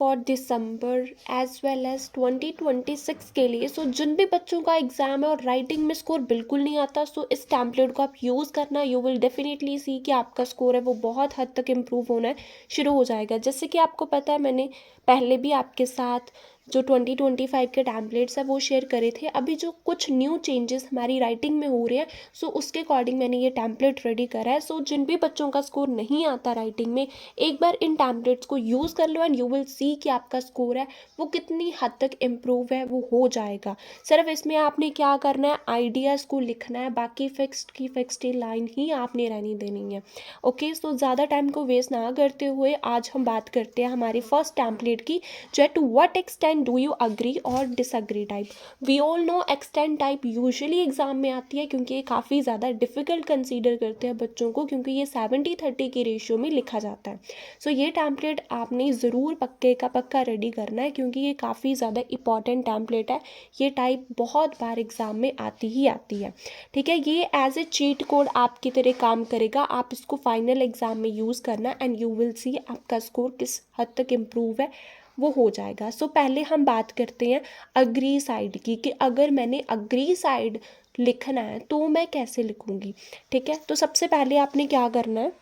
For December as well as 2026 के लिए। सो जिन भी बच्चों का एग्ज़ाम है और राइटिंग में स्कोर बिल्कुल नहीं आता, सो इस टैम्पलेट को आप यूज़ करना, यू विल डेफिनेटली सी कि आपका स्कोर है वो बहुत हद तक इम्प्रूव होना शुरू हो जाएगा। जैसे कि आपको पता है, मैंने पहले भी आपके साथ जो 2025 के टैम्पलेट्स है वो शेयर करे थे। अभी जो कुछ न्यू चेंजेस हमारी राइटिंग में हो रहे हैं, सो उसके अकॉर्डिंग मैंने ये टैम्पलेट रेडी करा है। सो जिन भी बच्चों का स्कोर नहीं आता राइटिंग में, एक बार इन टैम्पलेट्स को यूज़ कर लो एंड यू विल सी कि आपका स्कोर है वो कितनी हद तक इम्प्रूव है वो हो जाएगा। सिर्फ इसमें आपने क्या करना है, आइडियाज़ को लिखना है, बाकी फिक्स्ड की फिक्स्ड लाइन ही आपने रहनी देनी है। ओके, सो ज़्यादा टाइम को वेस्ट ना करते हुए आज हम बात करते हैं हमारी फर्स्ट टैम्पलेट की, जो है to what extent do you agree और disagree type. We all know extent type usually exam में आती है, क्योंकि ये काफ़ी ज़्यादा डिफिकल्ट कंसीडर करते हैं बच्चों को, क्योंकि ये 70-30 की रेशियो में लिखा जाता है। सो ये टैम्पलेट आपने ज़रूर पक्के का पक्का रेडी करना है, क्योंकि ये काफ़ी ज़्यादा इंपॉर्टेंट टैम्पलेट है। ये टाइप बहुत बार एग्ज़ाम में आती ही आती है। ठीक है, ये एज ए चीट कोड आपकी तरह काम करेगा। आप इसको फाइनल एग्ज़ाम में यूज़ करना एंड यू विल सी आपका स्कोर किस हद तक इम्प्रूव है वो हो जाएगा। सो पहले हम बात करते हैं अग्री साइड की, कि अगर मैंने अग्री साइड लिखना है तो मैं कैसे लिखूँगी। ठीक है, तो सबसे पहले आपने क्या करना है,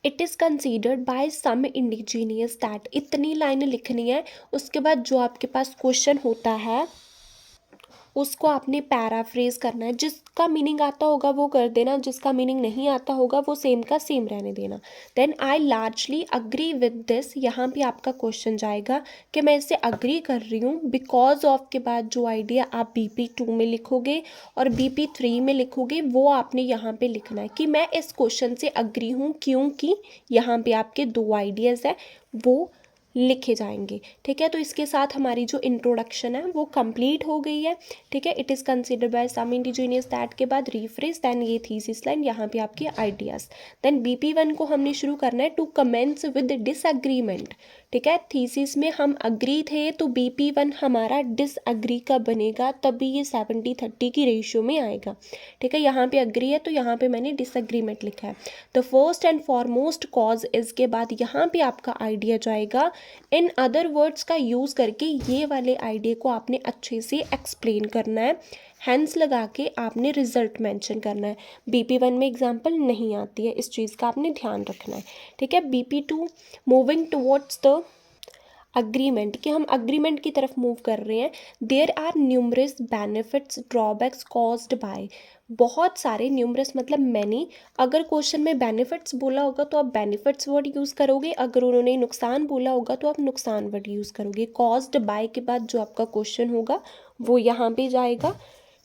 it is considered by some indigenous that, इतनी लाइन लिखनी है। उसके बाद जो आपके पास क्वेश्चन होता है उसको आपने पैराफ्रेज करना है। जिसका मीनिंग आता होगा वो कर देना, जिसका मीनिंग नहीं आता होगा वो सेम का सेम रहने देना। Then I largely agree with this, यहाँ पे आपका क्वेश्चन जाएगा कि मैं इससे अग्री कर रही हूँ। बिकॉज ऑफ के बाद जो आइडिया आप BP2 में लिखोगे और BP3 में लिखोगे वो आपने यहाँ पे लिखना है कि मैं इस क्वेश्चन से अग्री हूँ, क्योंकि यहाँ पे आपके दो आइडियाज़ है वो लिखे जाएंगे। ठीक है, तो इसके साथ हमारी जो इंट्रोडक्शन है वो कंप्लीट हो गई है। ठीक है, it is considered by some indigenous that के बाद रीफ्रेज, देन ये थीसिस लाइन, यहाँ पे आपके आइडियाज़। देन BP1 को हमने शुरू करना है टू कमेंस विद डिसएग्रीमेंट। ठीक है, थीसिस में हम अग्री थे तो BP1 हमारा डिसअग्री का बनेगा, तभी ये 70-30 की रेशियो में आएगा। ठीक है, यहाँ पे अग्री है तो यहाँ पे मैंने डिसएग्रीमेंट लिखा है। The first and foremost cause is के बाद यहाँ पे आपका आइडिया जाएगा। इन अदर वर्ड्स का यूज़ करके ये वाले आइडिया को आपने अच्छे से एक्सप्लेन करना है। हैंस लगा के आपने रिजल्ट मेंशन करना है। BP1 में एग्जांपल नहीं आती है, इस चीज़ का आपने ध्यान रखना है। ठीक है, BP2 moving towards the agreement, कि हम अग्रीमेंट की तरफ मूव कर रहे हैं। There are numerous benefits drawbacks caused by, बहुत सारे, न्यूमरस मतलब मैनी। अगर क्वेश्चन में बेनिफिट्स बोला होगा तो आप बेनिफिट्स वर्ड यूज़ करोगे, अगर उन्होंने नुकसान बोला होगा तो आप नुकसान वर्ड यूज़ करोगे। कॉज्ड बाय के बाद जो आपका क्वेश्चन होगा वो यहाँ पे जाएगा।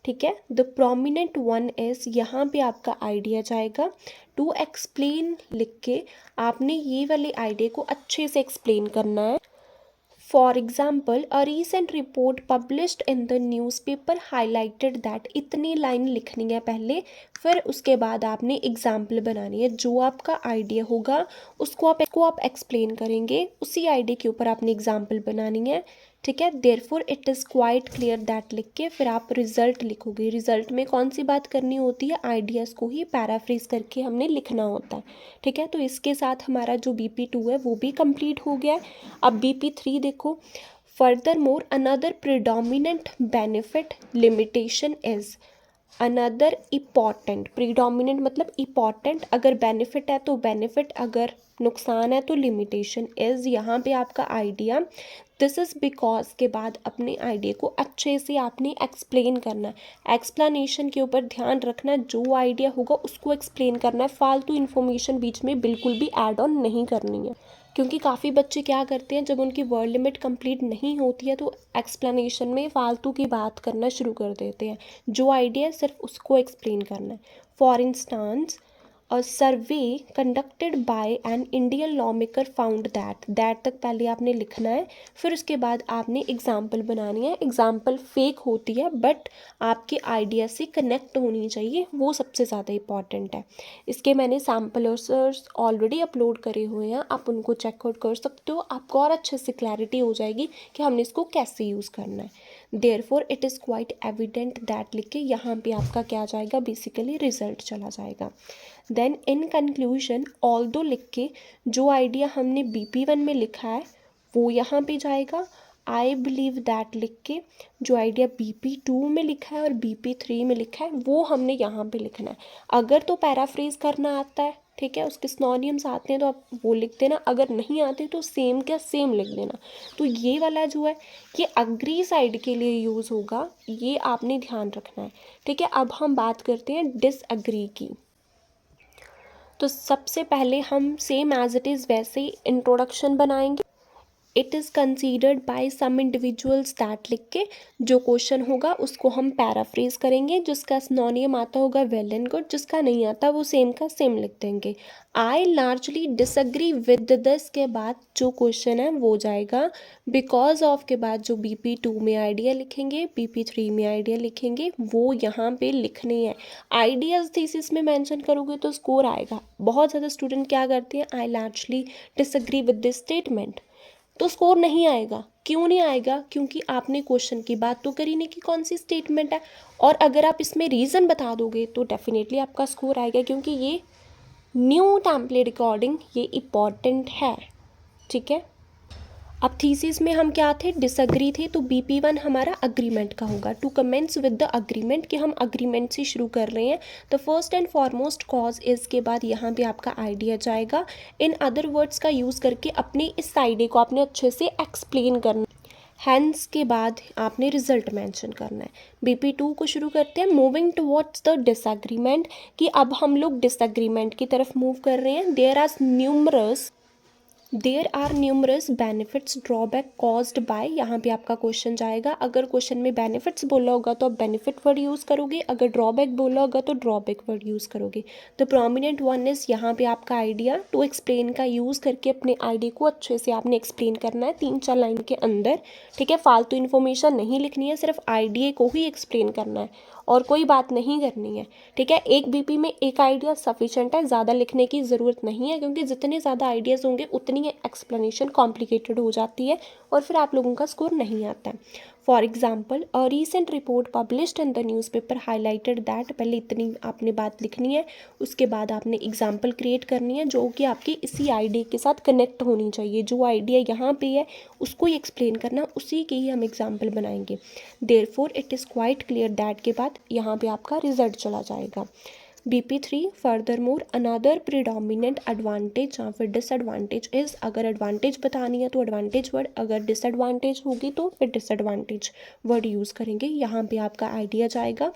ठीक है, द प्रोमिनेंट वन इज, यहाँ पे आपका आइडिया जाएगा। टू एक्सप्लेन लिख के आपने ये वाले आइडिया को अच्छे से एक्सप्लेन करना है। For example, a recent report published in the newspaper highlighted that, इतनी लाइन लिखनी है पहले, फिर उसके बाद आपने एग्जाम्पल बनानी है। जो आपका आइडिया होगा उसको आप एक्सप्लेन करेंगे, उसी आइडिया के ऊपर आपने एग्जाम्पल बनानी है। ठीक है, therefore it is quite clear that लिख के फिर आप रिजल्ट लिखोगे। रिजल्ट में कौन सी बात करनी होती है, आइडियाज़ को ही पैराफ्रेज करके हमने लिखना होता है। ठीक है, तो इसके साथ हमारा जो BP2 है वो भी कंप्लीट हो गया है। अब BP3 देखो, further more another predominant benefit limitation is, another important, predominant मतलब इम्पॉर्टेंट, अगर बेनिफिट है तो बेनिफिट, अगर नुकसान है तो लिमिटेशन इज, यहाँ पे आपका आइडिया। दिस इज़ बिकॉज के बाद अपने आइडिया को अच्छे से आपने एक्सप्लेन करना है। एक्सप्लेनेशन के ऊपर ध्यान रखना, जो आइडिया होगा उसको एक्सप्लेन करना है, फालतू इन्फॉर्मेशन बीच में बिल्कुल भी ऐड ऑन नहीं करनी है। क्योंकि काफ़ी बच्चे क्या करते हैं, जब उनकी वर्ड लिमिट कंप्लीट नहीं होती है तो एक्सप्लेनेशन में फालतू की बात करना शुरू कर देते हैं। जो आइडिया है सिर्फ उसको एक्सप्लेन करना है। For instance, a survey conducted by an Indian law maker found that तक पहले आपने लिखना है, फिर उसके बाद आपने एग्जाम्पल बनानी है। एग्जाम्पल फेक होती है बट आपके आइडिया से कनेक्ट होनी चाहिए, वो सबसे ज़्यादा इंपॉर्टेंट है। इसके मैंने सैम्पलर्स ऑलरेडी अपलोड करे हुए हैं, आप उनको चेकआउट कर सकते हो, आपको और अच्छे से क्लैरिटी हो जाएगी कि हमने इसको कैसे यूज़ करना है। Therefore it is quite evident that लिख के यहाँ पे आपका क्या जाएगा, बेसिकली रिजल्ट चला जाएगा। देन इन कंक्लूजन, ऑल्दो लिख के जो आइडिया हमने BP1 में लिखा है वो यहाँ पे जाएगा। आई बिलीव दैट लिख के जो आइडिया BP2 में लिखा है और BP3 में लिखा है वो हमने यहाँ पे लिखना है। अगर तो पैराफ्रेज करना आता है, ठीक है, उसके सिनोनिम्स आते हैं तो आप वो लिख देना, अगर नहीं आते तो सेम का सेम लिख देना। तो ये वाला जो है ये अग्री साइड के लिए यूज़ होगा, ये आपने ध्यान रखना है, ठीक है। अब हम बात करते हैं डिसअग्री की। तो सबसे पहले हम सेम एज इट इज़ वैसे ही इंट्रोडक्शन बनाएंगे। It is considered by some individuals that लिख के जो क्वेश्चन होगा उसको हम पैराफ्रेज करेंगे, जिसका सिनोनियम आता होगा वेल एंड गुड, जिसका नहीं आता वो सेम का सेम लिख देंगे। आई लार्जली डिसअग्री विद दिस के बाद जो क्वेश्चन है वो जाएगा। बिकॉज ऑफ के बाद जो BP2 में आइडिया लिखेंगे, BP3 में आइडिया लिखेंगे, वो यहाँ पे लिखने हैं। आइडियाज़ थीसिस में मेंशन करोगे तो स्कोर आएगा। बहुत ज़्यादा स्टूडेंट क्या करते हैं, I largely disagree with this statement, तो स्कोर नहीं आएगा। क्यों नहीं आएगा? क्योंकि आपने क्वेश्चन की बात तो करी नहीं कि कौन सी स्टेटमेंट है, और अगर आप इसमें रीज़न बता दोगे तो डेफिनेटली आपका स्कोर आएगा, क्योंकि ये न्यू टेम्पलेट अकॉर्डिंग ये इम्पॉर्टेंट है, ठीक है। अब थीसिस में हम क्या थे, डिसअग्री थे, तो BP1 हमारा अग्रीमेंट का होगा। To commence with the agreement, कि हम अग्रीमेंट से शुरू कर रहे हैं। तो first and foremost cause is के बाद यहाँ पे आपका आइडिया जाएगा। इन अदर वर्ड्स का यूज़ करके अपने इस आइडिया को आपने अच्छे से एक्सप्लेन करना। हैंस के बाद आपने रिजल्ट मेंशन करना है। BP2 को शुरू करते हैं। मूविंग टुवर्ड्स द डिसएग्रीमेंट, कि अब हम लोग डिसएग्रीमेंट की तरफ मूव कर रहे हैं। There are numerous benefits drawback caused by, यहाँ पे आपका क्वेश्चन जाएगा। अगर क्वेश्चन में बेनिफिट्स बोला होगा तो आप बेनिफिट वर्ड यूज़ करोगे, अगर ड्रॉबैक बोला होगा तो ड्रॉबैक वर्ड यूज़ करोगे। द प्रोमिनेंट वन इज यहाँ पे आपका आइडिया। टू एक्सप्लेन का यूज़ करके अपने आइडिया को अच्छे से आपने एक्सप्लेन करना है 3-4 लाइन के अंदर, ठीक है। फालतू इन्फॉर्मेशन नहीं लिखनी है, सिर्फ आइडिया को ही एक्सप्लेन करना है और कोई बात नहीं करनी है, ठीक है। एक BP में एक आइडिया सफिशेंट है, ज़्यादा लिखने की ज़रूरत नहीं है, क्योंकि जितने ज़्यादा आइडियाज़ होंगे उतनी एक्सप्लेनेशन कॉम्प्लिकेटेड हो जाती है और फिर आप लोगों का स्कोर नहीं आता है। For example, a recent report published in the newspaper highlighted that, पहले इतनी आपने बात लिखनी है, उसके बाद आपने एग्जाम्पल क्रिएट करनी है जो कि आपकी इसी आइडिया के साथ कनेक्ट होनी चाहिए। जो आइडिया यहाँ पे है उसको ही एक्सप्लेन करना, उसी के ही हम एग्जाम्पल बनाएंगे। Therefore it is quite clear that के बाद यहाँ पे आपका रिजल्ट चला जाएगा। BP3 furthermore another predominant advantage या फिर डिसएडवांटेज इज़, अगर एडवांटेज बतानी है तो एडवांटेज वर्ड, अगर डिसएडवांटेज होगी तो फिर डिसएडवांटेज वर्ड यूज़ करेंगे। यहाँ पे आपका आइडिया जाएगा।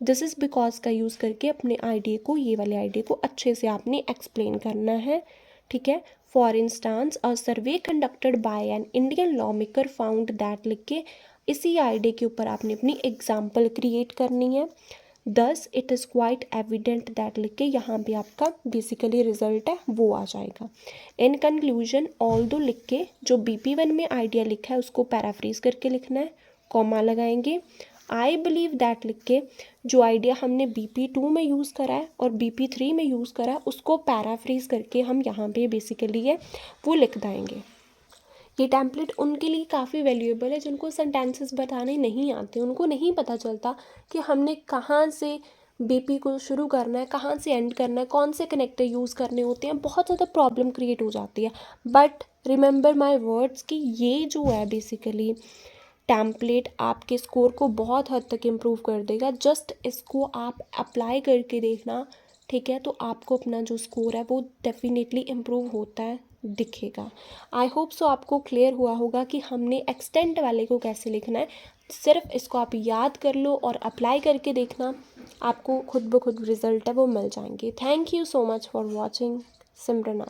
दिस इज़ बिकॉज का यूज़ करके अपने आइडिया को, ये वाले आइडिया को अच्छे से आपने एक्सप्लेन करना है, ठीक है। For instance, a survey conducted by an Indian law maker found that लिख के इसी आइडिया के ऊपर आपने अपनी एग्जाम्पल क्रिएट करनी है। Thus it is quite evident that लिख के यहाँ पे आपका बेसिकली रिजल्ट है वो आ जाएगा। इन कंक्लूजन, ऑल दो लिख के जो BP1 में आइडिया लिखा है उसको पैराफ्रेज करके लिखना है, कॉमा लगाएंगे। आई बिलीव दैट लिख के जो आइडिया हमने BP2 में यूज़ करा है और BP3 में यूज़ करा है उसको पैराफ्रेज करके हम यहाँ पे बेसिकली है वो लिख देंगे। ये टेम्पलेट उनके लिए काफ़ी वैल्यूएबल है जिनको सेंटेंसेस बताने नहीं आते, उनको नहीं पता चलता कि हमने कहाँ से BP को शुरू करना है, कहाँ से एंड करना है, कौन से कनेक्टर यूज़ करने होते हैं, बहुत ज़्यादा प्रॉब्लम क्रिएट हो जाती है। बट रिमेंबर माय वर्ड्स कि ये जो है बेसिकली टेम्पलेट आपके स्कोर को बहुत हद तक इम्प्रूव कर देगा। जस्ट इसको आप अप्लाई करके देखना, ठीक है, तो आपको अपना जो स्कोर है वो डेफिनेटली इम्प्रूव होता है दिखेगा। आई होप सो आपको क्लियर हुआ होगा कि हमने एक्सटेंट वाले को कैसे लिखना है। सिर्फ इसको आप याद कर लो और अप्लाई करके देखना, आपको खुद ब खुद रिजल्ट है वो मिल जाएंगे। Thank you so much for watching. Simran.